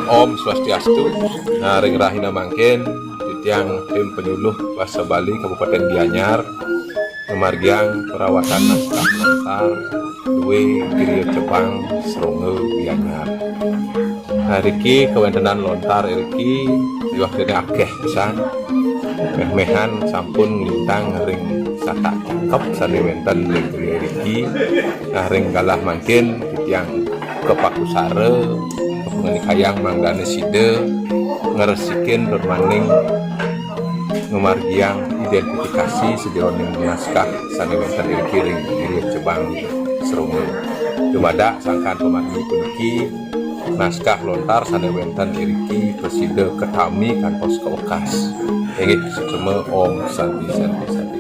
Om Swastiastu, ring rahina mangkin titiang tim penyuluh bahasa Bali Kabupaten Gianyar memargiang perawatan naskah lontar duwe Girio Cepang Sronge Gianyar. Riki kewentenan lontar Riki diwakilnya akeh pisan meh-mehan sampun lintang ring satak cakep sane wenten ring Riki ring galah mangkin titiang kepakusare kepengen kayang manggane side ngeresikin bermaning memargiang identifikasi sejroning naskah sanewenten Riki ring Girio Cepang Sronge. Dumada sangkan pemargi puniki naskah lontar sanewenten Riki preside ketami kantos keokas. Ingin semua Om Santi Santi Santi.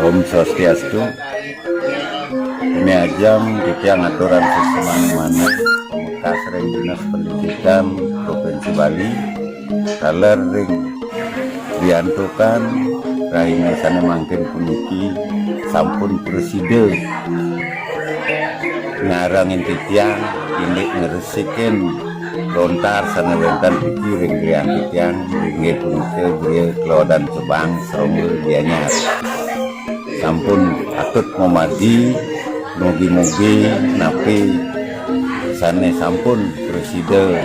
Om Swastiastu. Ini ajang titiang aturan sesemana-mana Pemekas ring Dinas Pendidikan Provinsi Bali kaler ring diantukan raine sane mangkin puniki sampun preside ngarangin titiang ini ngeresikin lontar sanewenten Riki ring grian titiang ring punike Girio Klodan Cepang Sronge Gianyar. Sampun atut memadi mugi-mugi napi sane sampun preside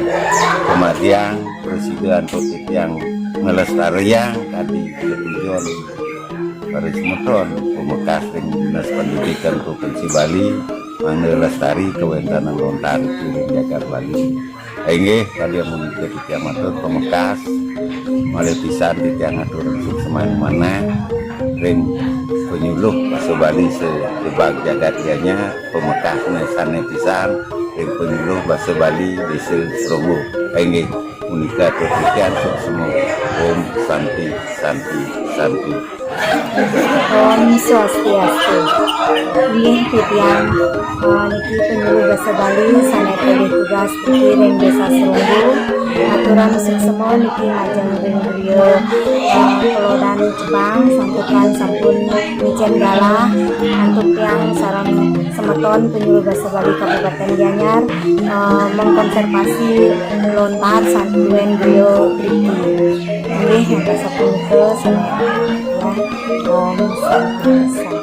kemadiang preside antuk titiang ngelestariang kadi ketujuan para semeton Pemekas ring Dinas Pendidikan Provinsi Bali mangga lestari kewentanan lontar ring Jagar Bali. Inggih kalian menika titiang matur Pemekas malih pisan titiang aturan semana-mana ring penyuluh bahasa Bali sebag jagat Gianyar Pemekas sane pisan ring penyuluh bahasa Bali desa Sronge. Inggih menika titiang semua Om Santi Santi Santi. Om Swastiastu. Wiyeh titiang niki penyuluh bahasa Bali sane pilih tugas Riki ring desa Sronge. Aturan semua niki majeng ring Girio Klodan Cepang sampukan sampun micen galah antuk tiang sareng semeton penyuluh bahasa Bali Kabupaten Gianyar mengkonservasi lontar santuan Girio Riki. Nggih yang sapunika Om Santi Santi.